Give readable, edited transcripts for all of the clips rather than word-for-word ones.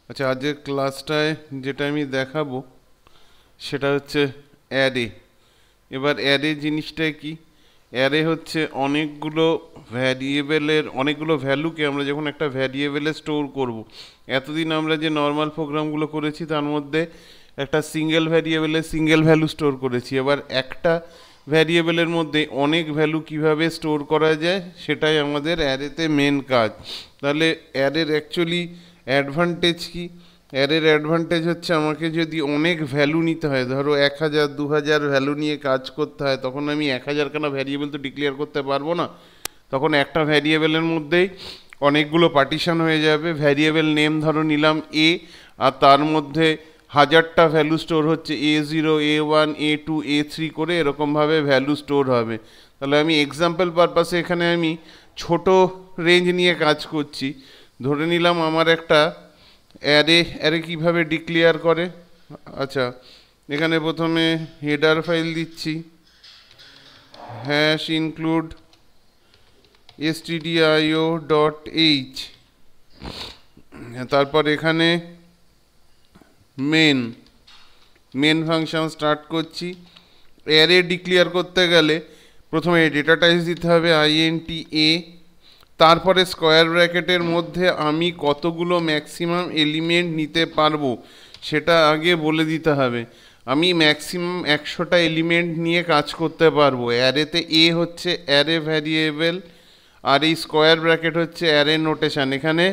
আচ্ছা, আজকের ক্লাসটায় যেটা আমি দেখাবো সেটা হচ্ছে অ্যারে। এবার অ্যারে জিনিসটা কি? অ্যারে হচ্ছে অনেকগুলো ভ্যারিয়েবলের অনেকগুলো ভ্যালুকে আমরা যখন একটা ভ্যারিয়েবলে স্টোর করব। এতদিন আমরা যে নর্মাল প্রোগ্রামগুলো করেছি তার মধ্যে একটা সিঙ্গেল ভ্যারিয়েবলে সিঙ্গেল ভ্যালু স্টোর করেছি। এবার একটা ভ্যারিয়েবলের মধ্যে অনেক ভ্যালু কিভাবে স্টোর করা যায় সেটাই আমাদের অ্যারেতে মেন কাজ। তাহলে অ্যারের অ্যাকচুয়ালি অ্যাডভান্টেজ কি? অ্যারের অ্যাডভান্টেজ হচ্ছে আমাকে যদি অনেক ভ্যালু নিতে হয়, ধরো 1000 2000 ভ্যালু নিয়ে কাজ করতে হয়, তখন আমি 1000খানা ভ্যারিয়েবল তো ডিক্লেয়ার করতে পারবো না। তখন একটা ভ্যারিয়েবলের মধ্যেই অনেকগুলো পার্টিশন হয়ে যাবে। ভ্যারিয়েবল নেম ধরো নিলাম এ, আর তার মধ্যে 1000টা ভ্যালু স্টোর হচ্ছে A0 A1 A2 A3 করে, এরকমভাবে ভ্যালু স্টোর হবে। তাহলে আমি এক্সাম্পল পারপাসে এখানে আমি ছোট রেঞ্জ নিয়ে কাজ করছি। ধরে নিলাম আমার একটা অ্যারে অ্যারে কীভাবে ডিক্লেয়ার করে। আচ্ছা, এখানে প্রথমে হেডার ফাইল দিচ্ছি, হ্যাশ ইনক্লুড stdio.h, তারপর এখানে মেন ফাংশন স্টার্ট করছি। অ্যারে ডিক্লেয়ার করতে গেলে প্রথমে ডেটা টাইপ দিতে হবে INTA, তারপরে স্কোয়ার ব্র্যাকেটের মধ্যে আমি কতগুলো ম্যাক্সিমাম এলিমেন্ট নিতে পারবো সেটা আগে বলে দিতে হবে। আমি ম্যাক্সিমাম 100টা এলিমেন্ট নিয়ে কাজ করতে পারবো। অ্যারেতে এ হচ্ছে অ্যারে ভ্যারিয়েবল, আর এই স্কোয়ার ব্র্যাকেট হচ্ছে অ্যারে নোটেশন। এখানে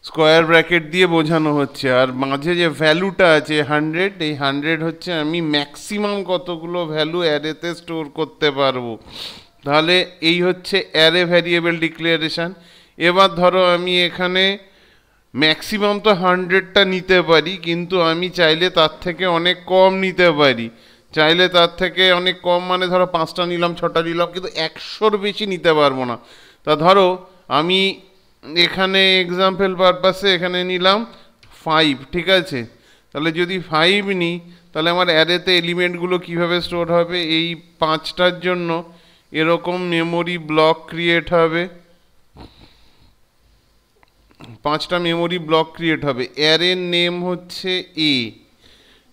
স্কোয়ার ব্র্যাকেট দিয়ে বোঝানো হচ্ছে, আর মাঝে যে ভ্যালুটা আছে 100, এই 100 হচ্ছে আমি ম্যাক্সিমাম কতগুলো ভ্যালু অ্যারেতে স্টোর করতে পারবো। তাহলে এই হচ্ছে অ্যারে ভ্যারিয়েবল ডিক্লারেশন। এবার ধরো আমি এখানে ম্যাক্সিমাম তো 100টা নিতে পারি, কিন্তু আমি চাইলে তার থেকে অনেক কম নিতে পারি। চাইলে তার থেকে অনেক কম মানে ধরো 5টা নিলাম 6টা নিলাম, কিন্তু 100র বেশি নিতে পারবো না। তা ধরো আমি এখানে এক্সাম্পল পারপাসে এখানে নিলাম 5, ঠিক আছে? তাহলে যদি 5 নিই, তাহলে আমার অ্যারেতে এলিমেন্টগুলো কিভাবে স্টোর হবে? এই 5টার জন্য এরকম মেমোরি ব্লক ক্রিয়েট হবে, 5টা মেমোরি ব্লক ক্রিয়েট হবে। অ্যারের নেম হচ্ছে এ,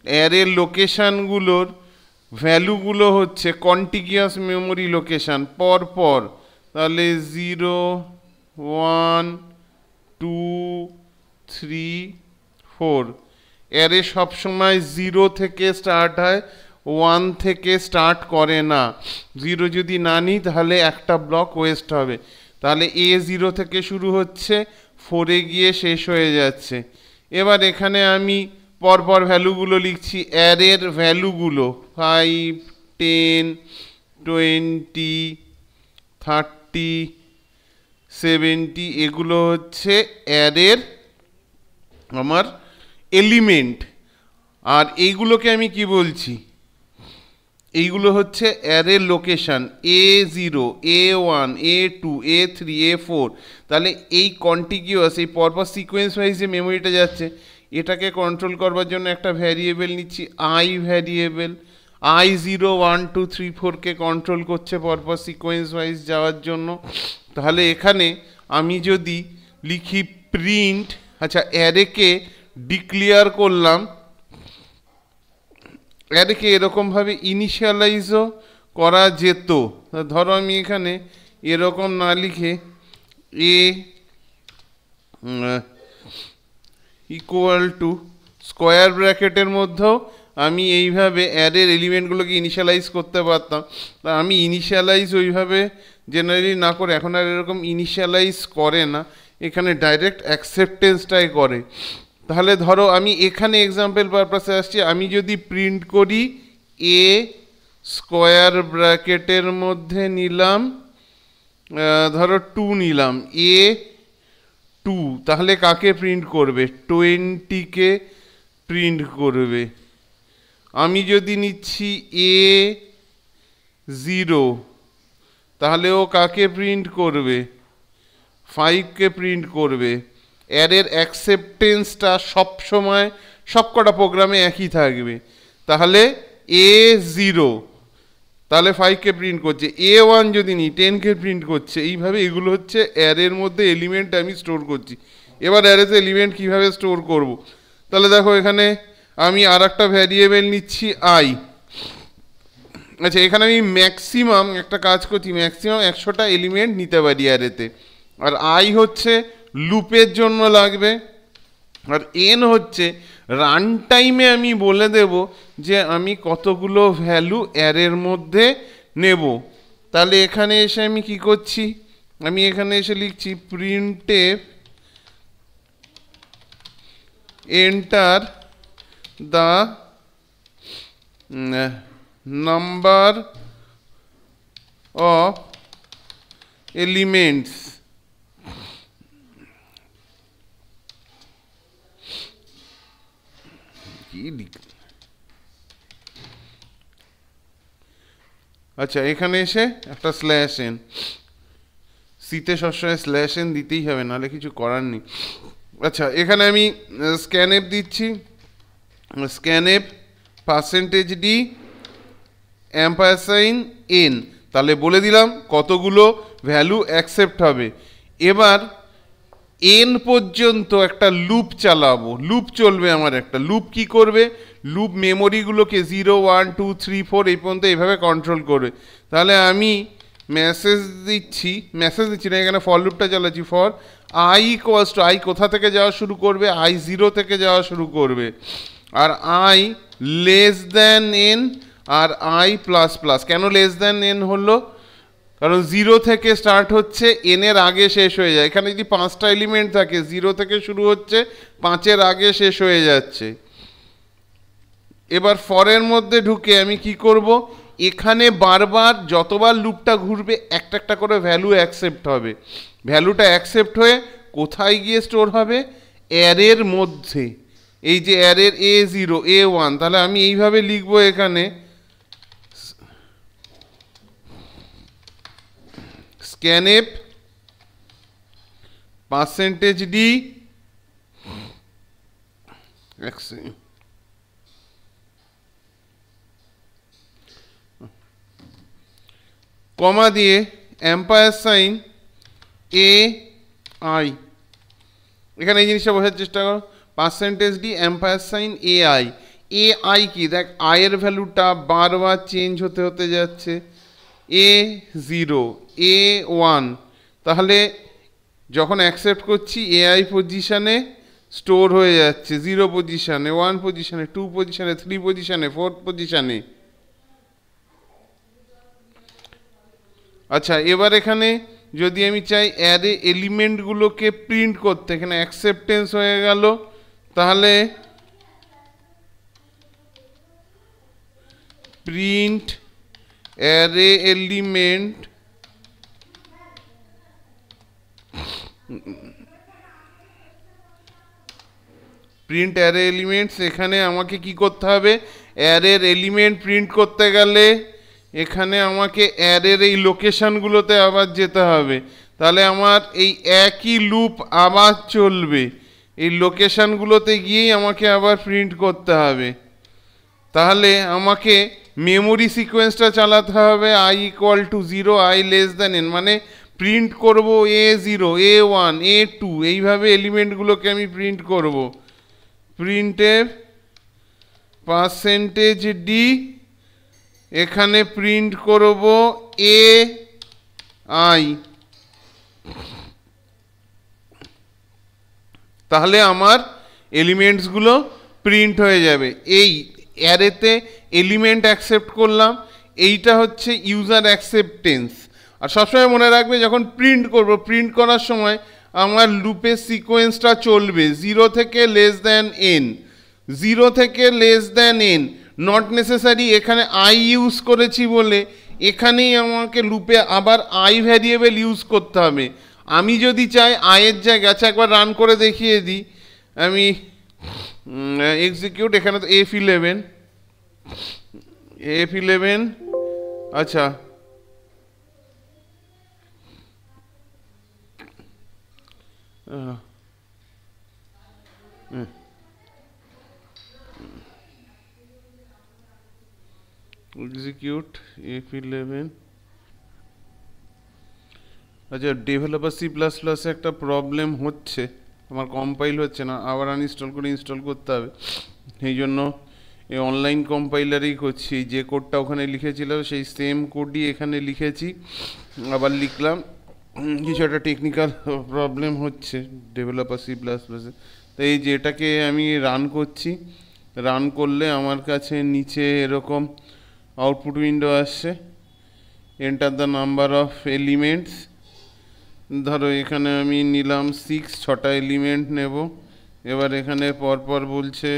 অ্যারের লোকেশানগুলোর ভ্যালুগুলো হচ্ছে কন্টিগিয়াস মেমোরি লোকেশান পর পর। তাহলে 0 1 2 3 4। অ্যারে সবসময় 0 থেকে স্টার্ট হয়, 1 থেকে স্টার্ট করে না। 0 যদি না নিই তাহলে একটা ব্লক ওয়েস্ট হবে। তাহলে A0 থেকে শুরু হচ্ছে, 4-এ গিয়ে শেষ হয়ে যাচ্ছে। এবার এখানে আমি পরপর ভ্যালুগুলো লিখছি, অ্যারের ভ্যালুগুলো 5 10 20 30 70, এগুলো হচ্ছে অ্যারের আমার এলিমেন্ট। আর এইগুলোকে আমি কি বলছি? এইগুলো হচ্ছে অ্যারের location A0 A1 A2 A3 A4। তাহলে এই কন্টিগিউয়াস এই পরপর সিকোয়েন্স ওয়াইজ যে মেমোরিটা যাচ্ছে, এটাকে কন্ট্রোল করবার জন্য একটা ভ্যারিয়েবল নিচ্ছি আই ভ্যারিয়েবল। I0 1 2 3 4কে কন্ট্রোল করছে পরপর সিকোয়েন্স ওয়াইজ যাওয়ার জন্য। তাহলে এখানে আমি যদি লিখি প্রিন্ট, আচ্ছা অ্যারেকে ডিক্লেয়ার করলাম, অ্যারেকে এরকমভাবে ইনিশিয়ালাইজও করা যেত। ধরো আমি এখানে এরকম না লিখে এ ইকুয়াল টু স্কোয়ার ব্র্যাকেটের মধ্যেও আমি এইভাবে অ্যারের এলিমেন্টগুলোকে ইনিশিয়ালাইজ করতে পারতাম। তা আমি ইনিশিয়ালাইজ ওইভাবে জেনারেলি না করে, এখন আর এরকম ইনিশিয়ালাইজ করে না, এখানে ডাইরেক্ট অ্যাকসেপ্টেন্সটাই করে। তাহলে ধরো আমি এখানে এক্সাম্পল পারপাসে আসছি, আমি যদি প্রিন্ট করি এ স্কোয়ার ব্র্যাকেটের মধ্যে নিলাম ধরো 2 নিলাম A2, তাহলে কাকে প্রিন্ট করবে? 20কে প্রিন্ট করবে। আমি যদি নিচ্ছি A0, তাহলে ও কাকে প্রিন্ট করবে? 5কে প্রিন্ট করবে। অ্যারের অ্যাকসেপ্টেন্সটা সবসময় সবকটা প্রোগ্রামে একই থাকবে। তাহলে A0 তাহলে 5কে প্রিন্ট করছে, A1 যদি নিই 10কে প্রিন্ট করছে। এইভাবে এগুলো হচ্ছে অ্যারের মধ্যে এলিমেন্ট আমি স্টোর করছি। এবার অ্যারেতে এলিমেন্ট কিভাবে স্টোর করব, তাহলে দেখো এখানে আমি আর একটা ভ্যারিয়েবল নিচ্ছি আই। আচ্ছা, এখানে আমি ম্যাক্সিমাম একটা কাজ করছি, ম্যাক্সিমাম 100টা এলিমেন্ট নিতে পারি অ্যারেতে। আর আই হচ্ছে লুপের জন্য লাগবে, আর এন হচ্ছে রান টাইমে আমি বলে দেব যে আমি কতগুলো ভ্যালু অ্যারের মধ্যে নেব। তাহলে এখানে এসে আমি কি করছি, আমি এখানে এসে লিখছি printf enter the number of elements কি লিখ। আচ্ছা, এখানে এসে একটা স্ল্যাশ এন, সিতে সবসময় স্ল্যাশ এন দিতেই হবে, নাহলে কিছু করার নেই। আচ্ছা, এখানে আমি স্ক্যানএফ দিচ্ছি, স্ক্যানএফ পার্সেন্টেজ ডি অ্যাম্পারসাইন এন, তাহলে বলে দিলাম কতগুলো ভ্যালু অ্যাকসেপ্ট হবে। এবার এন পর্যন্ত একটা লুপ চালাবো, লুপ চলবে আমার একটা লুপ। কি করবে, লুপ মেমোরিগুলোকে 0 1 2 3 4 এই পর্যন্ত এইভাবে কন্ট্রোল করবে। তাহলে আমি মেসেজ দিচ্ছি না, এখানে ফর লুপটা চালাচ্ছি, for I equals to, I কোথা থেকে যাওয়া শুরু করবে, আই 0 থেকে যাওয়া শুরু করবে, আর আই লেস দ্যান এন আর আই প্লাস প্লাস। কেন লেস দ্যান এন হলো, কারণ 0 থেকে স্টার্ট হচ্ছে, এনের আগে শেষ হয়ে যায়। এখানে যদি 5টা এলিমেন্ট থাকে, 0 থেকে শুরু হচ্ছে, 5-এর আগে শেষ হয়ে যাচ্ছে। এবার ফরের মধ্যে ঢুকে আমি কি করব, এখানে বারবার যতবার লুপটা ঘুরবে একটা একটা করে ভ্যালু অ্যাকসেপ্ট হবে। ভ্যালুটা অ্যাকসেপ্ট হয়ে কোথায় গিয়ে স্টোর হবে, অ্যারের মধ্যে। এই যে অ্যারের A0 A1, তাহলে আমি এইভাবে লিখবো এখানে স্ক্যানএফ পার্সেন্টেজ ডি কমা দিয়ে এম্পায়ার সাইন এ আই। এখানে এই জিনিসটা বোঝার চেষ্টা করো, percentage d ampersand sign a i. A i কি, দেখ আয়ের ভ্যালুটা বারবার চেঞ্জ হতে হতে যাচ্ছে, A0 A1, তাহলে যখন অ্যাকসেপ্ট করছি AI পজিশানে স্টোর হয়ে যাচ্ছে, 0 পজিশানে, 1 পজিশানে, 2 পজিশানে, 3 পজিশানে, 4 পজিশানে। আচ্ছা, এবার এখানে যদি আমি চাই অ্যারে এলিমেন্টগুলোকে প্রিন্ট করতে, এখানে অ্যাকসেপ্টেন্স হয়ে গেল, তাহলে print array element print array elements. এখানে আমাকে কি করতে হবে, অ্যারের এলিমেন্ট প্রিন্ট করতে গেলে এখানে আমাকে অ্যারের এই লোকেশানগুলোতে আবার যেতে হবে। তাহলে আমার এই একই লুপ আবার চলবে, এই লোকেশানগুলোতে গিয়েই আমাকে আবার প্রিন্ট করতে হবে। তাহলে আমাকে মেমোরি সিকোয়েন্সটা চালাতে হবে, I equal to 0 i less than N, মানে প্রিন্ট করব A0 A1 A2 এইভাবে এলিমেন্টগুলোকে আমি প্রিন্ট করব। প্রিন্টের পার্সেন্টেজ ডি, এখানে প্রিন্ট করব এ আই। তাহলে আমার এলিমেন্টসগুলো প্রিন্ট হয়ে যাবে। এই অ্যারেতে এলিমেন্ট অ্যাকসেপ্ট করলাম, এইটা হচ্ছে ইউজার অ্যাকসেপ্টেন্স। আর সবসময় মনে রাখবে যখন প্রিন্ট করব, প্রিন্ট করার সময় আমার লুপের সিকোয়েন্সটা চলবে 0 থেকে লেস দ্যান এন, 0 থেকে less than N, not necessary এখানে আই ইউজ করেছি বলে এখানেই আমাকে লুপে আবার আই ভ্যারিয়েবল ইউজ করতে হবে। আমি যদি চাই আয়ের জায়গায়, আচ্ছা একবার রান করে দেখিয়ে দিই, আমি এক্সিকিউট, এখানে তো F11 আচ্ছা এক্সিকিউট F11। আচ্ছা, ডেভেলপার C++ একটা প্রবলেম হচ্ছে, আমার কম্পাইল হচ্ছে না, আবার আনইনস্টল করে ইনস্টল করতে হবে। সেই জন্য এই অনলাইন কম্পাইলারেই করছি। যে কোডটা ওখানে লিখেছিলাম সেই সেম কোডই এখানে লিখেছি, আবার লিখলাম। কিছু একটা টেকনিক্যাল প্রবলেম হচ্ছে ডেভেলপার C++-এ। তো এই যে এটাকে আমি রান করছি, রান করলে আমার কাছে নিচে এরকম আউটপুট উইন্ডো আসছে, enter the number of elements. ধরো এখানে আমি নিলাম 6, 6টা এলিমেন্ট নেব। এবার এখানে পরপর বলছে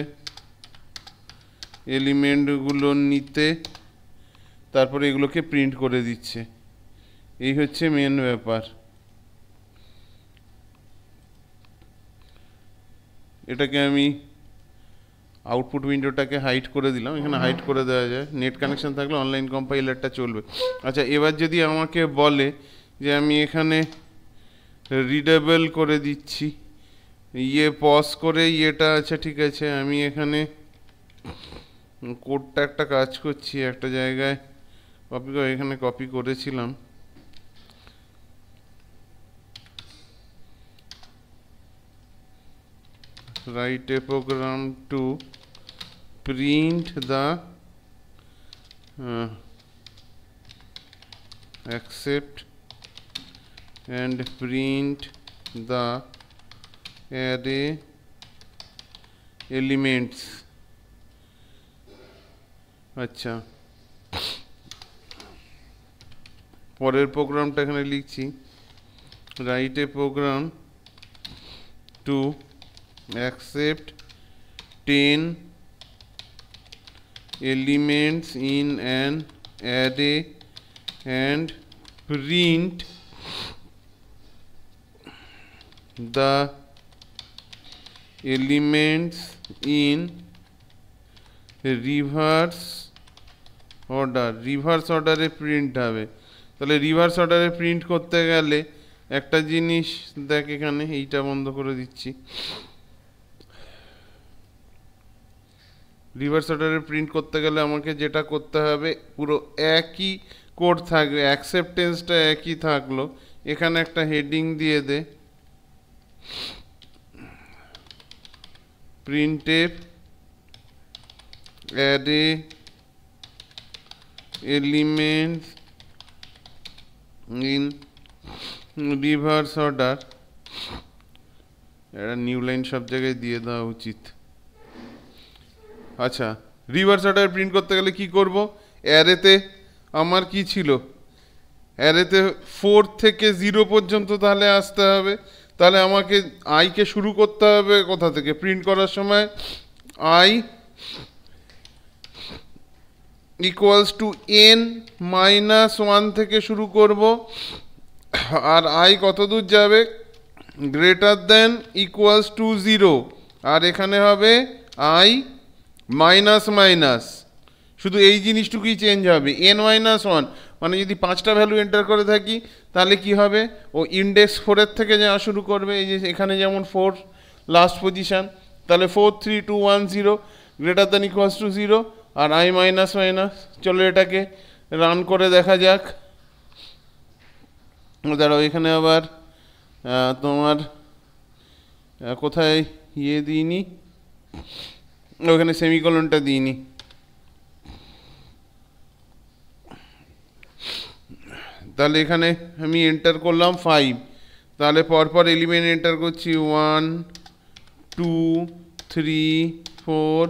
এলিমেন্টগুলো নিতে, তারপরে এগুলোকে প্রিন্ট করে দিচ্ছে। এই হচ্ছে মেন ব্যাপার। এটাকে আমি আউটপুট উইন্ডোটাকে হাইড করে দিলাম, এখানে হাইড করে দেওয়া যায়, নেট কানেকশন থাকলে অনলাইন কম্পাইলারটা চলবে। আচ্ছা, এবার যদি আমাকে বলে যে আমি এখানে রিডেবল করে দিচ্ছি, পজ করে ইয়েটা, আচ্ছা ঠিক আছে, আমি এখানে কোডটা একটা কাজ করছি, একটা জায়গায় কপি করে, এখানে কপি করেছিলাম। write a program to print the accept and print the array elements। আচ্ছা, পরের প্রোগ্রামটা এখানে লিখছি, write a program to accept 10 elements in an array and print the elements in reverse order। Reverse অর্ডারে print হবে। তাহলে reverse অর্ডারে print করতে গেলে একটা জিনিস দেখ, এখানে এইটা বন্ধ করে দিচ্ছি। রিভার্স অর্ডারে প্রিন্ট করতে গেলে আমাকে যেটা করতে হবে, পুরো একই কোড থাকবে, অ্যাকসেপ্টেন্সটা একই থাকলো। এখানে একটা হেডিং দিয়ে দে, printf array elements in reverse order। একটা নিউ লাইন সব জায়গায় দিয়ে দেওয়া উচিত। আচ্ছা, রিভার্স অর্ডার প্রিন্ট করতে গেলে কি করব, অ্যারেতে আমার কি ছিল, অ্যারেতে 4 থেকে 0 পর্যন্ত তাহলে আসতে হবে। তাহলে আমাকে আইকে শুরু করতে হবে কোথা থেকে, প্রিন্ট করার সময় আই ইকুয়ালস টু n-1 থেকে শুরু করব, আর আই কত দূর যাবে, গ্রেটার দেন ইকুয়ালস টু 0, আর এখানে হবে আই মাইনাস মাইনাস। শুধু এই জিনিসটুকুই চেঞ্জ হবে, n-1, মানে যদি 5টা ভ্যালু এন্টার করে থাকি তাহলে কি হবে, ও ইন্ডেক্স 4-এর থেকে যাওয়া শুরু করবে। এই যে এখানে যেমন 4 লাস্ট পজিশান, তাহলে 4, 3, 2, 1, 0 গ্রেটার দ্যান ইকুয়ালস টু 0, আর আই মাইনাস মাইনাস। চলো এটাকে রান করে দেখা যাক। দাঁড়াও, এখানে আবার তোমার কোথায় দিইনি, ওখানে সেমিকোলনটা দিইনি। তাহলে এখানে আমি এন্টার করলাম 5, তাহলে পরপর এলিমেন্ট এন্টার করছি 1, 2, 3, 4,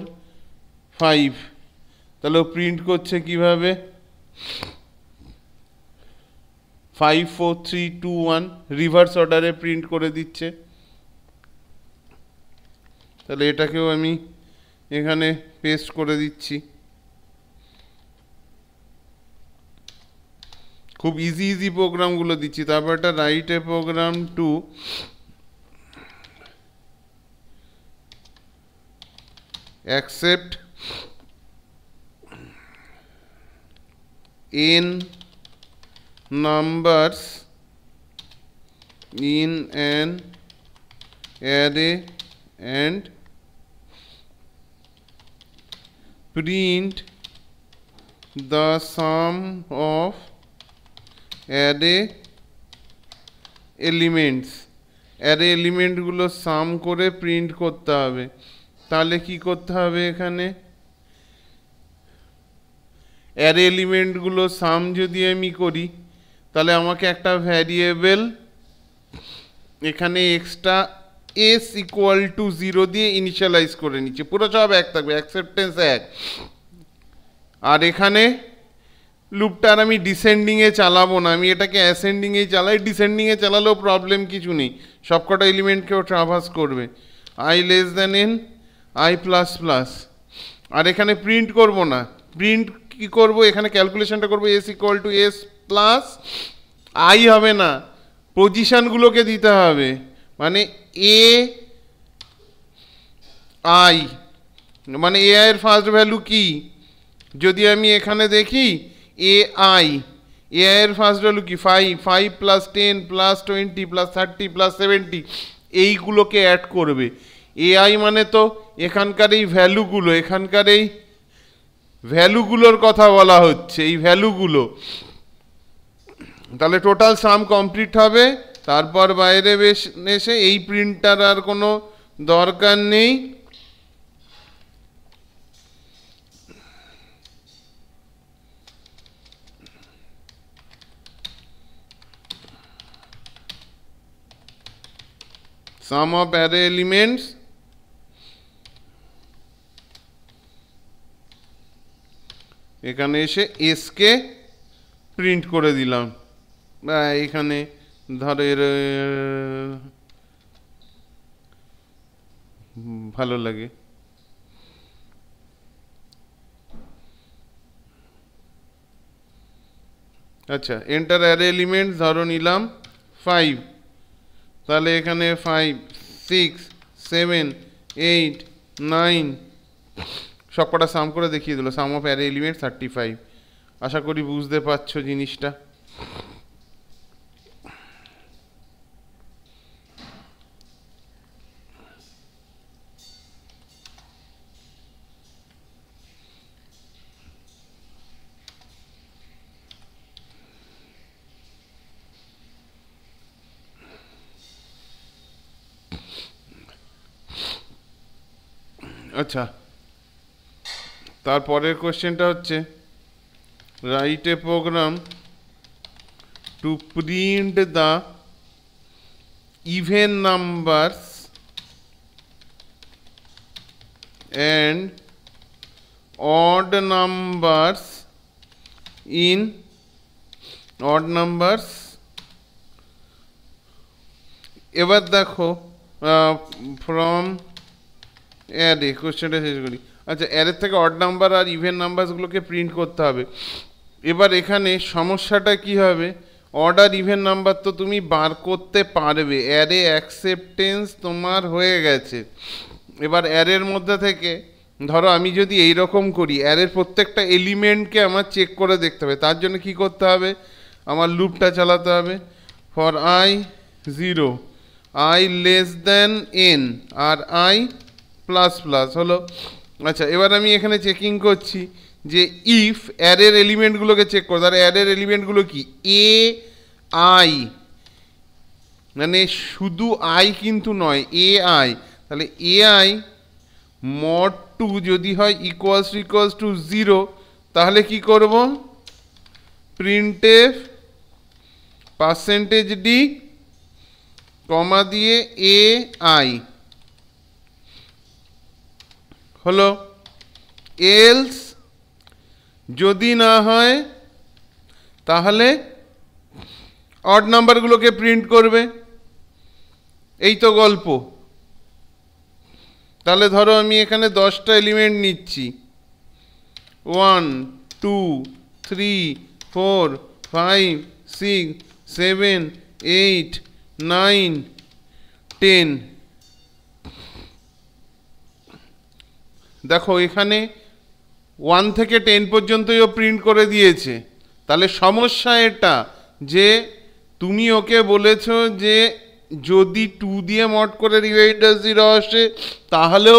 5। তাহলে প্রিন্ট করছে কিভাবে, 5, 4, 3, 2, 1 রিভার্স অর্ডারে প্রিন্ট করে দিচ্ছে। তাহলে এটাকেও আমি এখানে পেস্ট করে দিচ্ছি। খুব ইজি প্রোগ্রামগুলো দিচ্ছি। তারপর একটা write a program to accept n numbers in an array and print the sum of array elements array এলিমেন্টগুলো সাম করে প্রিন্ট করতে হবে। তাহলে কি করতে হবে, এখানে অ্যারে এলিমেন্টগুলো সাম যদি আমি করি, তাহলে আমাকে একটা ভ্যারিয়েবল এখানে এক্সট্রা এস ইকুয়াল টু 0 দিয়ে ইনিশিয়ালাইজ করে নিচ্ছে, পুরো সব এক থাকবে, অ্যাকসেপ্টেন্স এক। আর এখানে লুপটা আর আমি ডিসেন্ডিংয়ে চালাবো না, আমি এটাকে অ্যাসেন্ডিংয়েই চালাই। ডিসেন্ডিংয়ে চালালেও প্রবলেম কিছু নেই, সবকটা এলিমেন্টকেও ট্রাভার্স করবে। I less than n, i plus plus. আর এখানে প্রিন্ট করব না, প্রিন্ট কি করব, এখানে ক্যালকুলেশনটা করবো S equal to S plus I হবে না, পজিশানগুলোকে দিতে হবে, মানে এ আই, মানে এ আই এর ফার্স্ট ভ্যালু কি, যদি আমি এখানে দেখি এ আই, এ আই এর ফার্স্ট ভ্যালু কি 5, 5 প্লাস 10 প্লাস 20 প্লাস 30 প্লাস 70, এইগুলোকে অ্যাড করবে। এ আই মানে তো এখানকার এই ভ্যালুগুলো, এখানকার এই ভ্যালুগুলোর কথা বলা হচ্ছে, এই ভ্যালুগুলো। তাহলে টোটাল সাম কমপ্লিট হবে, তারপর বাইরে এসে এই প্রিন্টটার আর কোনো দরকার নেই। সাম অফ অ্যারে এলিমেন্টস, এখানে এসে এসকে প্রিন্ট করে দিলাম। এখানে ধরো এর ভালো লাগে। আচ্ছা, এন্টার অ্যারে এলিমেন্ট ধরো নিলাম 5, তাহলে এখানে 5, 6, 7, 8, 9 সবকটা সাম করে দেখিয়ে দিল। Sum of array element 35। আশা করি বুঝতে পারছো জিনিসটা। আচ্ছা, তারপরের কোশ্চেনটা হচ্ছে write a program to print the even numbers and odd numbers in odd numbers। এবার দেখো ফ্রম অ্যারে, কোশ্চেনটা শেষ করি। আচ্ছা, অ্যারের থেকে অড নাম্বার আর ইভেন নাম্বারসগুলোকে প্রিন্ট করতে হবে। এবার এখানে সমস্যাটা কি হবে, অড আর ইভেন নাম্বার তো তুমি বার করতে পারবে, অ্যারে অ্যাকসেপ্টেন্স তোমার হয়ে গেছে। এবার অ্যারের মধ্যে থেকে ধরো আমি যদি এই রকম করি, অ্যারের প্রত্যেকটা এলিমেন্টকে আমার চেক করে দেখতে হবে। তার জন্য কি করতে হবে, আমার লুপটা চালাতে হবে। For i 0, i less than n আর আই প্লাস প্লাস হলো। আচ্ছা, এবার আমি এখানে চেকিং করছি যে ইফ অ্যারের এলিমেন্টগুলোকে চেক করো, তাহলে অ্যারের এলিমেন্টগুলো কি এ আই, মানে শুধু আই কিন্তু নয়, এ আই। তাহলে এ আই মড 2 যদি হয় ইকুয়ালস টু 0, তাহলে কি করব, প্রিন্টএফ পার্সেন্টেজ ডি কমা দিয়ে এ আই হলো। এলস যদি না হয় তাহলে অড নাম্বারগুলোকে প্রিন্ট করবে। এই তো গল্প। তাহলে ধরো আমি এখানে 10টা এলিমেন্ট নিচ্ছি, 1, 2, 3, 4, 5, 6, 7, 8, 9, 10। দেখো এখানে 1 থেকে 10 পর্যন্তই প্রিন্ট করে দিয়েছে। তাহলে সমস্যা এটা যে তুমি ওকে বলেছো যে যদি 2 দিয়ে মড করে রিমাইন্ডার 0 আসে তাহলেও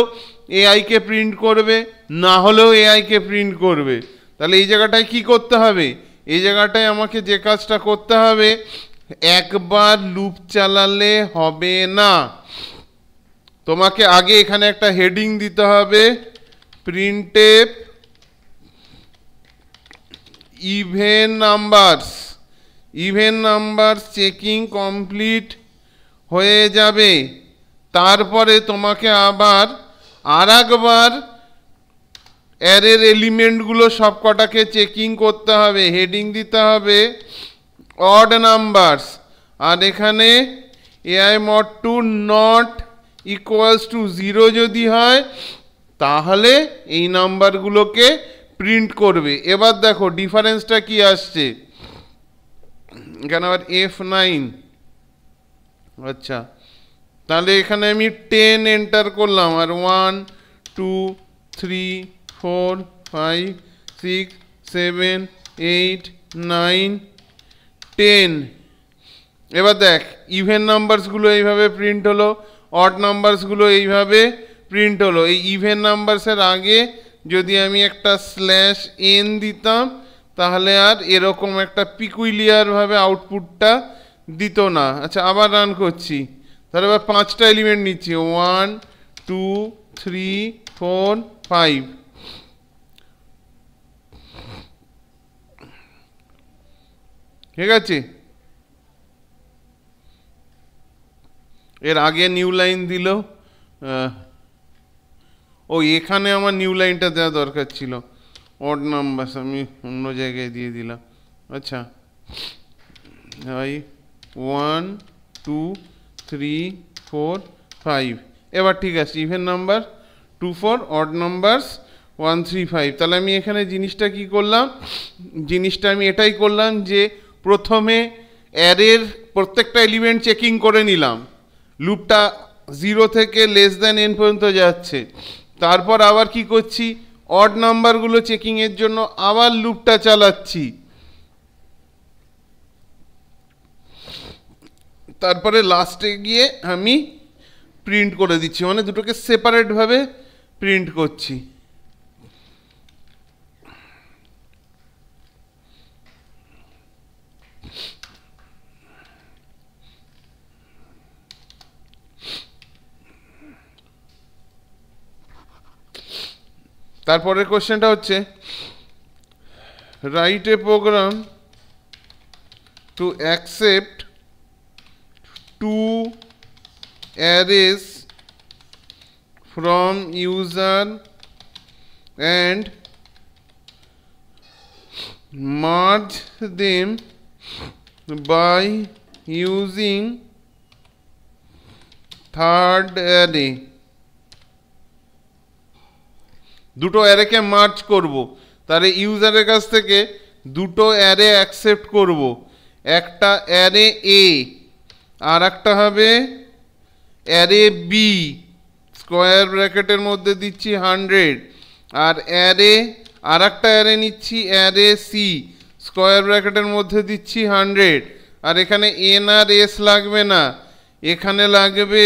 এআইকে প্রিন্ট করবে, না হলেও এআইকে প্রিন্ট করবে। তাহলে এই জায়গাটায় কি করতে হবে, এই জায়গাটায় আমাকে যে কাজটা করতে হবে, একবার লুপ চালালে হবে না, তোমাকে আগে এখানে একটা হেডিং দিতে হবে, printf even numbers. Even numbers checking complete হয়ে যাবে, তারপরে তোমাকে আবার আরেকবার অ্যারের এলিমেন্টগুলো সব কটাকে চেকিং করতে হবে, হেডিং দিতে হবে অড নাম্বারস, আর এখানে a i mod two not equals to 0 যদি হয় তাহলে এই নাম্বারগুলোকে প্রিন্ট করবে। এবার দেখো ডিফারেন্সটা কি আসছে, এখানে আবার F9। আচ্ছা, তাহলে এখানে আমি 10 এন্টার করলাম, আর 1 2 3 4 5 6 7 8 9 10। এবার দেখ ইভেন নাম্বারসগুলো এইভাবে প্রিন্ট হলো, অড নাম্বারসগুলো এইভাবে প্রিন্ট হলো। এই ইভেন নাম্বারসের আগে যদি আমি একটা /n দিতাম তাহলে আর এরকম একটা পিকুইলিয়ারভাবে আউটপুটটা দিত না। আচ্ছা, আবার রান করছি, তাহলে এবার 5টা এলিমেন্ট নিচ্ছি, 1 2 3 4 5। ঠিক আছে, এর আগে নিউ লাইন দিল, ও এখানে আমার নিউ লাইনটা দেওয়া দরকার ছিল, অড নাম্বার আমি অন্য জায়গায় দিয়ে দিলাম। আচ্ছা, 1 2 3 4 5, এবার ঠিক আছে, ইভেন নাম্বার 2 4, অড নাম্বারস 1 3 5। তাহলে আমি এখানে জিনিসটা কি করলাম, জিনিসটা আমি এটাই করলাম যে প্রথমে অ্যারের প্রত্যেকটা এলিমেন্ট চেকিং করে নিলাম, লুপটা 0 থেকে n পর্যন্ত যাচ্ছে, তারপর আবার কি করছি, অড নাম্বারগুলো চেকিংয়ের জন্য আবার লুপটা চালাচ্ছি, তারপরে লাস্টে গিয়ে আমি প্রিন্ট করে দিচ্ছি, মানে দুটোকে সেপারেটভাবে প্রিন্ট করছি। তারপরের কোশ্চেনটা হচ্ছে, write a program to accept 2 arrays from user and merge them by using third array। দুটো অ্যারেকে মার্জ করব, তাহলে ইউজারের কাছ থেকে দুটো অ্যারে অ্যাকসেপ্ট করব, একটা অ্যারে এ আর একটা হবে অ্যারে বি, স্কোয়ার ব্র্যাকেটের মধ্যে দিচ্ছি 100, আর অ্যারে আর একটা অ্যারে নিচ্ছি অ্যারে সি, স্কোয়ার ব্র্যাকেটের মধ্যে দিচ্ছি 100, আর এখানে এন আর এস লাগবে না, এখানে লাগবে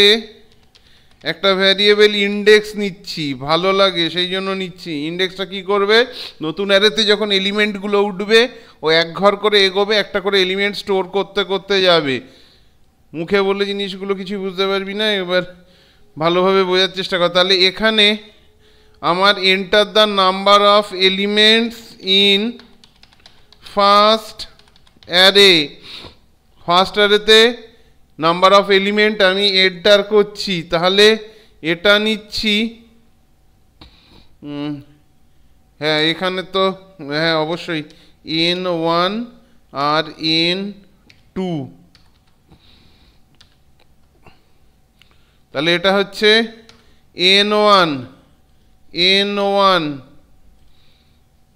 একটা ভ্যারিয়েবল ইন্ডেক্স নিচ্ছি, ভালো লাগে সেই জন্য নিচ্ছি। ইন্ডেক্সটা কি করবে, নতুন অ্যারেতে যখন এলিমেন্টগুলো উঠবে ও এক ঘর করে এগোবে, একটা করে এলিমেন্ট স্টোর করতে করতে যাবে। মুখে বললে জিনিসগুলো কিছু বুঝতে পারবি না, এবার ভালোভাবে বোঝার চেষ্টা কর। তাহলে এখানে আমার enter the number of elements in first array, first অ্যারেতে নাম্বার অফ এলিমেন্ট আমি এন্টার করছি, তাহলে এটা নিচ্ছি, হ্যাঁ এখানে তো হ্যাঁ অবশ্যই n1 আর n2, তাহলে এটা হচ্ছে n1 n1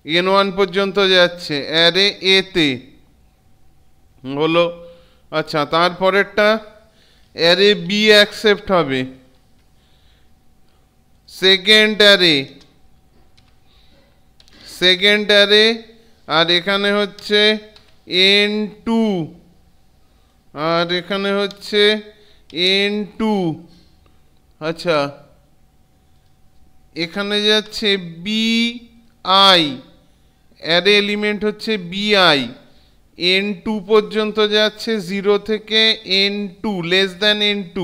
n1 পর্যন্ত যাচ্ছে অ্যারে এতে হলো। আচ্ছা, তারপরেরটা অ্যারে বি অ্যাকসেপ্ট হবে, সেকেন্ড অ্যারে, আর এখানে হচ্ছে n2 আর এখানে হচ্ছে n2। আচ্ছা, এখানে যাচ্ছে বি আই, অ্যারে এলিমেন্ট হচ্ছে বি আই, n2 পর্যন্ত যাচ্ছে, 0 থেকে n2 less than n2,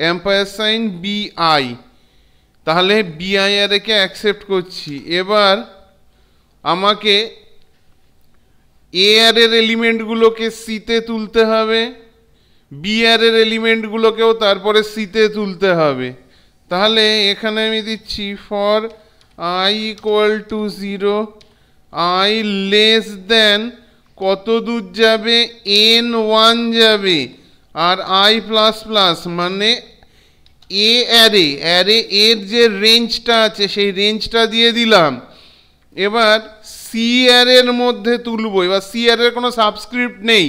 ampersand sign bi, তাহলে বিআই অ্যারেকে অ্যাকসেপ্ট করছি। এবার আমাকে এ অ্যারের এলিমেন্টগুলোকে সিতে তুলতে হবে, বি অ্যারের এলিমেন্টগুলোকেও তারপরে সিতে তুলতে হবে। তাহলে এখানে আমি দিচ্ছি for I equal to 0, i less দেন কত দূর যাবে, n1 যাবে, আর আই প্লাস প্লাস মানে এ অ্যারে এর যে রেঞ্জটা আছে সেই রেঞ্জটা দিয়ে দিলাম। এবার সি অ্যারের মধ্যে তুলব। এবার সি অ্যারের কোনো সাবস্ক্রিপ্ট নেই,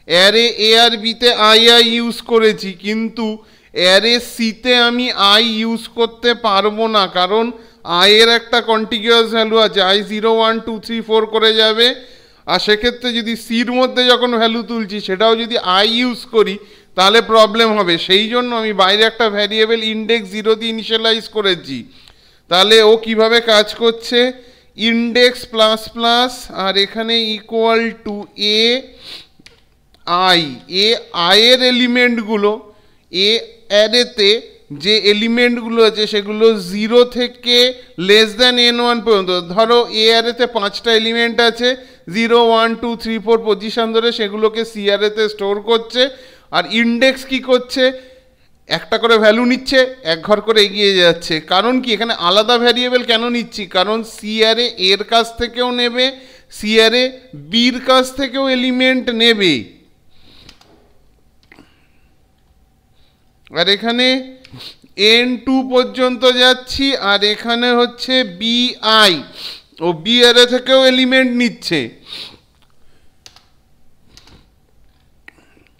অ্যারে এ আর বিতে আই ইউজ করেছি, কিন্তু অ্যারে সিতে আমি আই ইউজ করতে পারবো না, কারণ আই এর একটা কন্টিনিউয়াস ভ্যালু আছে, আই 0 1 2 3 4 করে যাবে। আর সেক্ষেত্রে যদি সির মধ্যে যখন ভ্যালু তুলছি সেটাও যদি আই ইউজ করি তাহলে প্রবলেম হবে। সেই জন্য আমি বাইরে একটা ভ্যারিয়েবল ইন্ডেক্স 0 দিয়ে ইনিশিয়ালাইজ করেছি। তাহলে ও কিভাবে কাজ করছে, ইন্ডেক্স প্লাস প্লাস আর এখানে ইকুয়াল টু এ আইয়ের এলিমেন্টগুলো, এ অ্যারেতে যে এলিমেন্টগুলো আছে সেগুলো 0 থেকে লেস দ্যান n1 পর্যন্ত। ধরো এ অ্যারেতে 5টা এলিমেন্ট আছে, 0 1 2 3 4 পজিশন ধরে, সেগুলোকে সি অ্যারেতে স্টোর করছে। আর ইন্ডেক্স কি করছে, একটা করে ভ্যালু নিচ্ছে, এক ঘর করে এগিয়ে যাচ্ছে। কারণ কি, এখানে আলাদা ভ্যারিয়েবল কেন নিচ্ছি, কারণ সি অ্যারে এর কাছ থেকেও নেবে, সি অ্যারে বির কাছ থেকেও এলিমেন্ট নেবে। আর এখানে n2 পর্যন্ত যাচ্ছি, আর এখানে হচ্ছে bi, ও বি অ্যারে থেকেও এলিমেন্ট নিচ্ছে।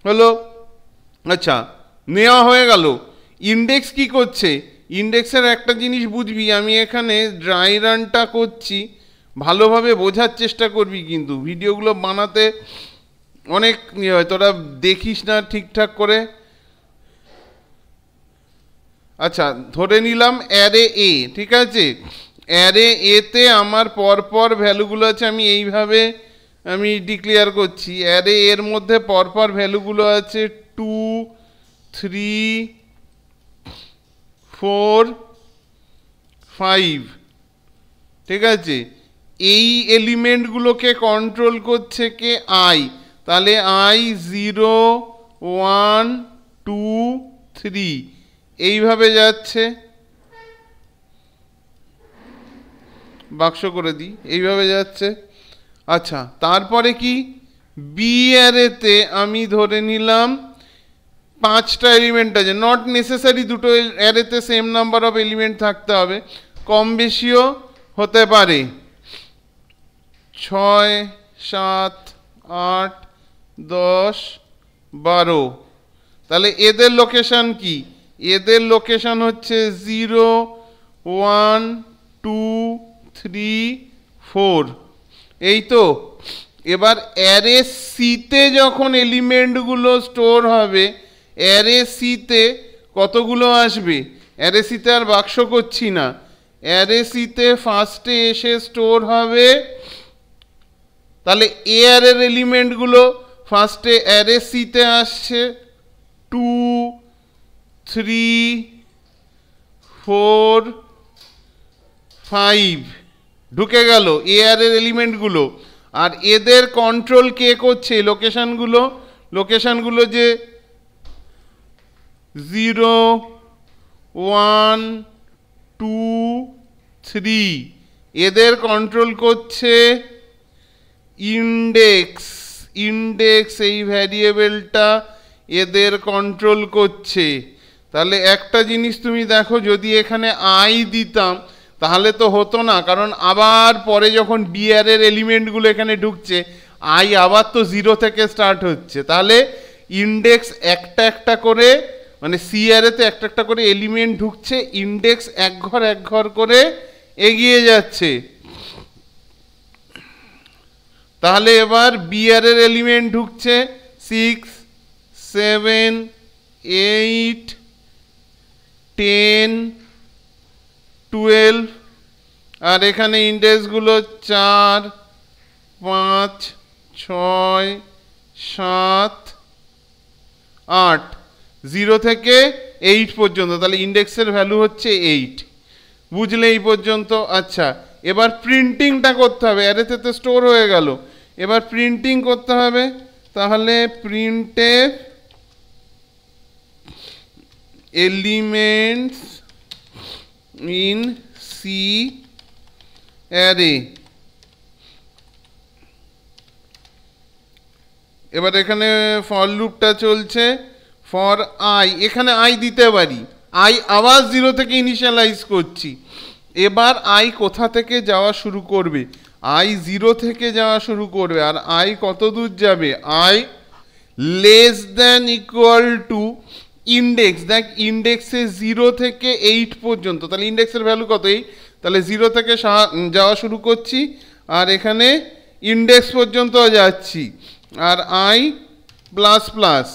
হলো, আচ্ছা নেওয়া হয়ে গেল। ইন্ডেক্স কি করছে, ইন্ডেক্সের একটা জিনিস বুঝবি, আমি এখানে ড্রাই রানটা করছি, ভালোভাবে বোঝার চেষ্টা করবি, কিন্তু ভিডিওগুলো বানাতে অনেক হয়, তোরা দেখিস না ঠিকঠাক করে। আচ্ছা ধরে নিলাম অ্যারে এ, ঠিক আছে, অ্যারে এতে আমার পরপর ভ্যালুগুলো আছে, আমি এইভাবে আমি ডিক্লেয়ার করছি। অ্যারে এর মধ্যে পরপর ভ্যালুগুলো আছে 2 3 4 5, ঠিক আছে। এই এলিমেন্টগুলোকে কন্ট্রোল করছে কে, আই। তাহলে আই 0 1 2 3 এইভাবে যাচ্ছে, বাক্স করে দিই, এইভাবে যাচ্ছে। আচ্ছা তারপরে কি, বি অ্যারেতে আমি ধরে নিলাম 5টা এলিমেন্ট আছে, নট নেসেসারি দুটো অ্যারেতে সেম নাম্বার অফ এলিমেন্ট থাকতে হবে, কম বেশিও হতে পারে, 6 7 8 10 12। তাহলে এদের লোকেশন কি, এদের লোকেশন হচ্ছে 0 1 2 3 4, এই তো। এবার অ্যারে সিতে যখন এলিমেন্টগুলো স্টোর হবে, অ্যারে সিতে কতগুলো আসবে, অ্যারে সিতে আর বাক্স করছি না, অ্যারে সিতে ফার্স্টে এসে স্টোর হবে। তাহলে এ অ্যারের এলিমেন্টগুলো ফার্স্টে অ্যারে সিতে আসছে, 2 3 4 5 ঢুকে গেল এ অ্যারের এলিমেন্টগুলো। আর এদের কন্ট্রোল কে করছে, লোকেশনগুলো যে 0 1 2 3 এদের কন্ট্রোল করছে ইন্ডেক্স এই ভ্যারিয়েবলটা এদের কন্ট্রোল করছে। তাহলে একটা জিনিস তুমি দেখো, যদি এখানে আই দিতাম তাহলে তো হতো না, কারণ আবার পরে যখন বি অ্যারের এলিমেন্টগুলো এখানে ঢুকছে, আই আবার তো 0 থেকে স্টার্ট হচ্ছে। তাহলে ইন্ডেক্স একটা একটা করে, মানে সি অ্যারেতে একটা একটা করে এলিমেন্ট ঢুকছে, ইন্ডেক্স এক ঘর করে এগিয়ে যাচ্ছে। তাহলে এবার বি অ্যারের এলিমেন্ট ঢুকছে 6 7 8 10 12, আর এখানে ইন্ডেক্সগুলো 4 5 6 7 8 0 থেকে 8 পর্যন্ত, তাহলে ইন্ডেক্সের ভ্যালু হচ্ছে 8। বুঝলে এই পর্যন্ত? আচ্ছা, এবার প্রিন্টিংটা করতে হবে, অ্যারেতে তো স্টোর হয়ে গেল, এবার প্রিন্টিং করতে হবে। তাহলে প্রিন্টের এলিমেন্টস ইন সি অ্যারে। এবার এখানে ফর লুপটা চলছে, ফর আই, এখানে আই দিতে পারি, আই আবার 0 থেকে ইনিশিয়ালাইজ করছি। এবার আই কোথা থেকে যাওয়া শুরু করবে? আই 0 থেকে যাওয়া শুরু করবে। আর আই কত দূর যাবে? I less than equal to index. দেখ, ইন্ডেক্সে 0 থেকে 8 পর্যন্ত, তাহলে ইন্ডেক্সের ভ্যালু কত? 8, তাহলে 0 থেকে যাওয়া শুরু করছি, আর এখানে ইন্ডেক্স পর্যন্ত যাচ্ছি, আর আই প্লাস প্লাস,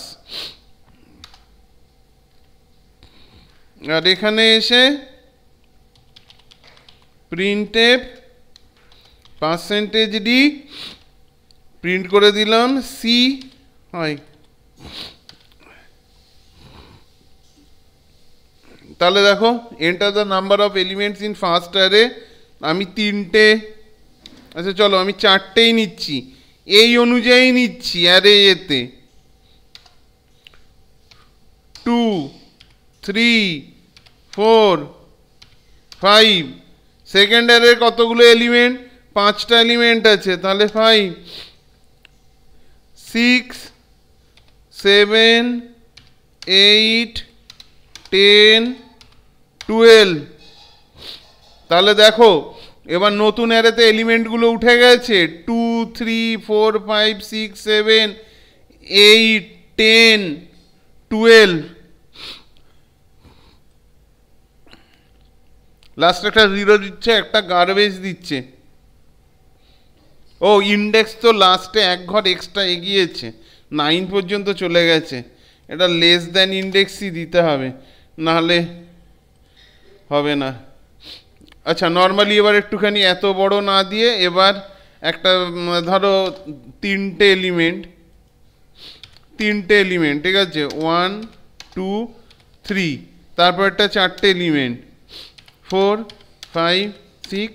আর এখানে এসে প্রিন্টএফ %d প্রিন্ট করে দিলাম সি হয়। তাহলে দেখো, enter the number of elements in first array. আমি 3টে, আচ্ছা চলো আমি 4টেই নিচ্ছি, এই অনুযায়ী নিচ্ছি অ্যারে এতে। 2 3 4 5। সেকেন্ড অ্যারের কতগুলো এলিমেন্ট? 5টা এলিমেন্ট আছে, তাহলে 5 6 7 8 10 12। তাহলে দেখো, এবার নতুন অ্যারেতে এলিমেন্টগুলো উঠে গেছে, 2 3 4 5 6 7 8 10 12। লাস্টে একটা 0 দিচ্ছে, একটা গার্বেজ দিচ্ছে। ও, ইন্ডেক্স তো লাস্টে 1 ঘর এক্সট্রা এগিয়েছে, 9 পর্যন্ত চলে গেছে। এটা লেস দ্যান ইন্ডেক্সই দিতে হবে, নাহলে হবে না। আচ্ছা, নর্মালি এবার একটুখানি এত বড় না দিয়ে, এবার একটা ধরো 3টে এলিমেন্ট, ঠিক আছে, 1 2 3, তারপর একটা 4টে এলিমেন্ট 4 5 6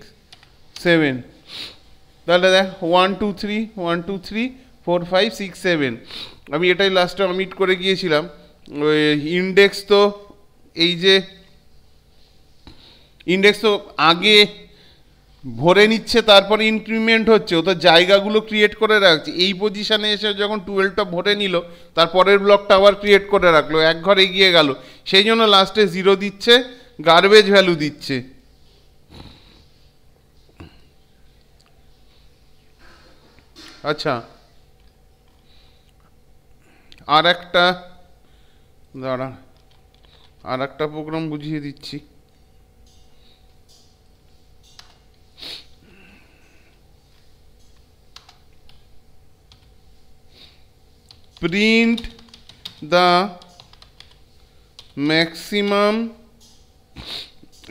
7। তাহলে দেখ 1 2 3 1 2 3 4 5 6 7। আমি এটাই লাস্টে অমিট করে গিয়েছিলাম। ওই ইন্ডেক্স তো, এই যে ইন্ডেক্স তো আগে ভরে নিচ্ছে, তারপরে ইনক্রিমেন্ট হচ্ছে, ও তো জায়গাগুলো ক্রিয়েট করে রাখছে। এই পজিশানে এসে যখন 12টা ভরে নিল, তারপরের ব্লকটা আবার ক্রিয়েট করে রাখলো, 1 ঘর এগিয়ে গেল, সেই জন্য লাস্টে 0 দিচ্ছে, গার্বেজ ভ্যালু দিচ্ছে। আচ্ছা, আর একটা দাঁড়া, আর একটা প্রোগ্রাম বুঝিয়ে দিচ্ছি। Print the maximum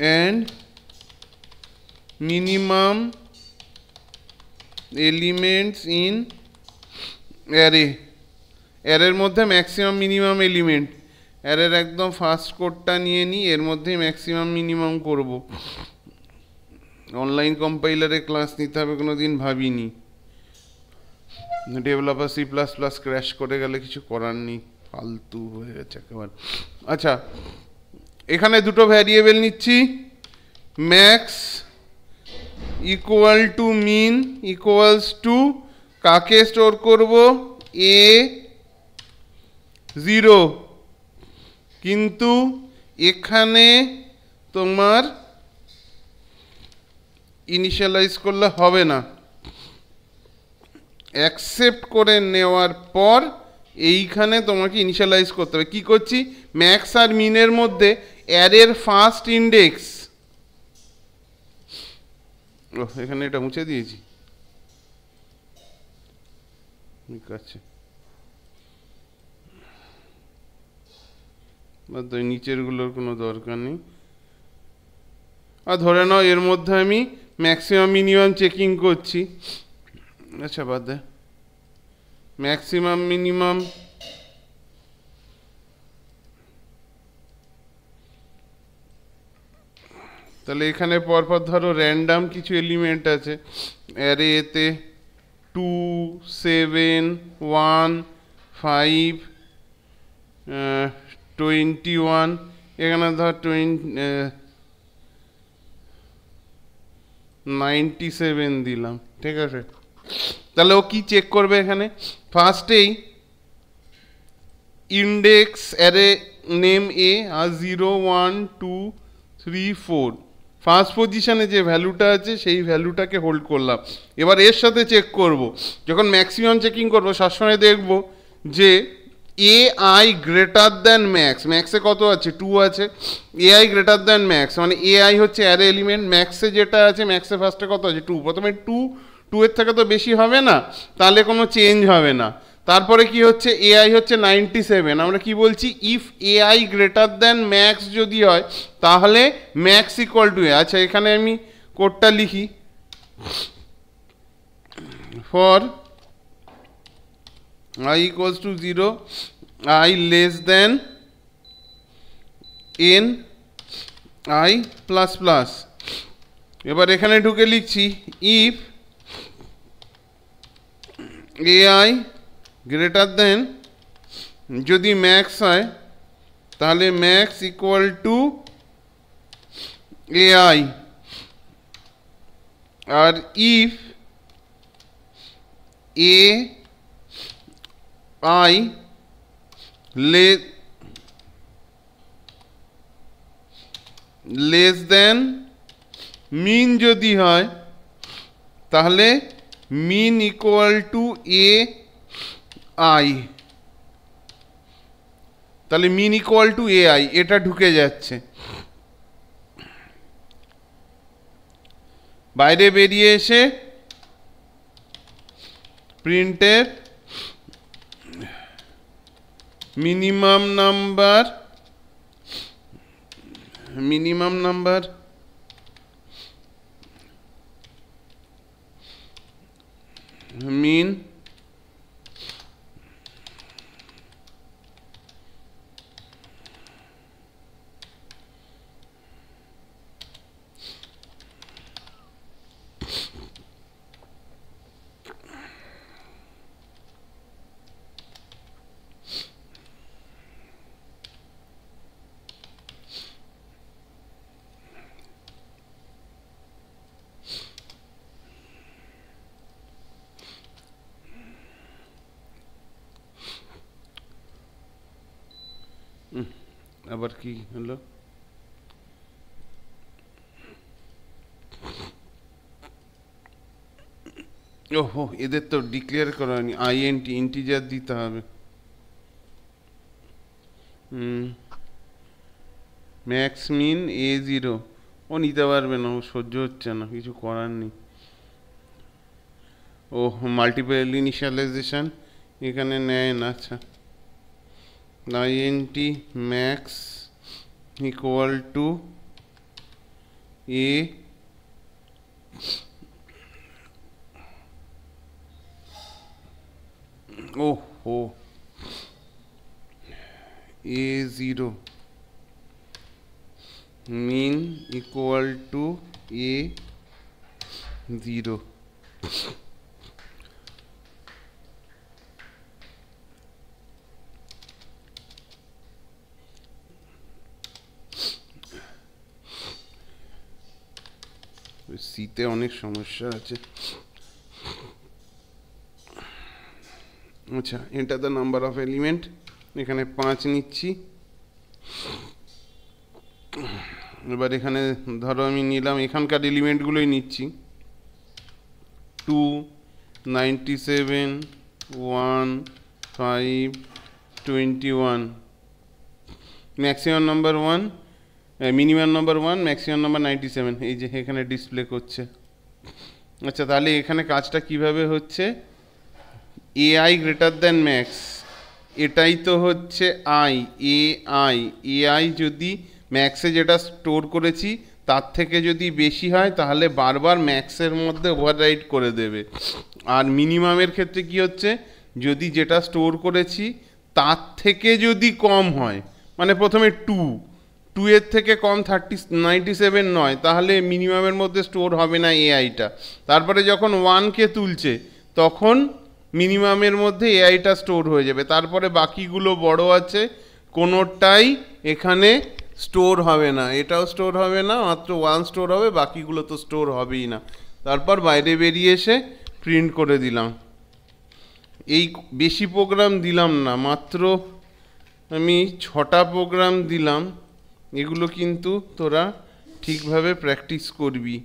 and minimum elements in array. অ্যারের মধ্যে ম্যাক্সিমাম মিনিমাম এলিমেন্ট, অ্যারের একদম ফার্স্ট কোডটা নিয়ে নিই, এর মধ্যেই ম্যাক্সিমাম মিনিমাম করব। অনলাইন কম্পাইলারে ক্লাস নিতে হবে কোনো দিন ভাবিনি, ডেভেলপার C++ ক্র্যাশ করে গেলে কিছু করার নেই, ফালতু হয়ে গেছে একেবারে। আচ্ছা, এখানে দুটো ভ্যারিয়েবল নিচ্ছি, max equal to min equals to, কাকে স্টোর করব? এ 0। কিন্তু এখানে তোমার ইনিশিয়ালাইজ করলে হবে না, অ্যাকসেপ্ট করে নেওয়ার পর এইখানে তোমাকে ইনিশিয়ালাইজ করতে হবে। কী করছি? ম্যাক্স আর মিনের মধ্যে অ্যারের ফার্স্ট ইন্ডেক্স, ও এখানে এটা মুছে দিয়েছি, ঠিক আছে, নিচেরগুলোর কোনো দরকার নেই। আর ধরে নাও এর মধ্যে আমি ম্যাক্সিমাম মিনিমাম চেকিং করছি, আচ্ছা বাদ দে, ম্যাক্সিমাম মিনিমাম তাহলে এখানে পরপর ধরো র্যান্ডাম কিছু এলিমেন্ট আছে অ্যারে এতে 2 7 1 5 21, এখানে ধর 97 দিলাম, ঠিক আছে। তাহলে ও কি চেক করবে এখানে, ফার্স্টেই ইন্ডেক্স অ্যারে নেম এ আর 0 1 2 3 4 ফার্স্ট পজিশনে যে ভ্যালুটা আছে সেই ভ্যালুটাকে হোল্ড করলাম। এবার এর সাথে চেক করব, যখন ম্যাক্সিমাম চেকিং করবো সবসময় দেখব যে a i greater than max, ম্যাক্সে কত আছে 2 আছে, a i greater than max মানে এ আই হচ্ছে অ্যারে এলিমেন্ট, ম্যাক্সে যেটা আছে ম্যাক্সে ফার্স্টে কত আছে 2, প্রথমে 2 এর থেকে তো বেশি হবে না, তাহলে কোনো চেঞ্জ হবে না। তারপরে কি হচ্ছে এআই হচ্ছে 97, আমরা কি বলছি if AI greater than max যদি হয় তাহলে ম্যাক্স ইকুয়াল টু এ। আচ্ছা এখানে আমি কোডটা লিখি, for i equals to 0 i less than n i plus plus। এবার এখানে ঢুকে লিখছি ইফ ai গ্রেটার দেন, যদি ম্যাক্স হয় তাহলে ম্যাক্স ইকুয়াল টু এআই, আর if a i less than min যদি হয় তাহলে min equal to a i, তাহলে min equal to a i, এটা ঢুকে যাচ্ছে। বাইরে বেরিয়ে এসে প্রিন্টের মিনিমাম নাম্বার মিন আবার কি হলো, ওহো এদের তো ডিক্লেয়ার করা হয়নি, আইএনটি ইন্টিজার দিতে হবে। ম্যাক্স মিন A0 ও নিতে পারবে না, ও সহ্য হচ্ছে না, কিছু করার নেই। ও মাল্টিপল ইনিশিয়ালাইজেশন এখানে নেয় না। আচ্ছা INT max equal to a o A0 mean equal to A0। সিতে অনেক সমস্যা আছে। আচ্ছা enter the number of element, এখানে 5 নিচ্ছি। এবার এখানে ধরো আমি নিলাম, এখানকার এলিমেন্টগুলোই নিচ্ছি, 2 97 1 5 21, maximum number 1, minimum number 1, maximum number 97, এই যে এখানে ডিসপ্লে করছে। আচ্ছা তাহলে এখানে কাজটা কিভাবে হচ্ছে, এআই গ্রেটার দ্যান ম্যাক্স, এটাই তো হচ্ছে আই, এআই যদি ম্যাক্সে যেটা স্টোর করেছি তার থেকে যদি বেশি হয় তাহলে বারবার ম্যাক্সের মধ্যে ওভাররাইট করে দেবে। আর মিনিমামের ক্ষেত্রে কি হচ্ছে, যদি যেটা স্টোর করেছি তার থেকে যদি কম হয়, মানে প্রথমে 2 এর থেকে কম 97 নয়, তাহলে মিনিমামের মধ্যে স্টোর হবে না এআইটা। তারপরে যখন 1কে তুলছে তখন মিনিমামের মধ্যে এআইটা স্টোর হয়ে যাবে। তারপরে বাকিগুলো বড় আছে, কোনোটাই এখানে স্টোর হবে না, এটাও স্টোর হবে না, মাত্র 1 স্টোর হবে, বাকিগুলো তো স্টোর হবেই না। তারপর বাইরে বেরিয়ে এসে প্রিন্ট করে দিলাম। এই বেশি প্রোগ্রাম দিলাম না, মাত্র আমি 6টা প্রোগ্রাম দিলাম। এগুলো কিন্তু তোরা ঠিকভাবে প্র্যাকটিস করবি।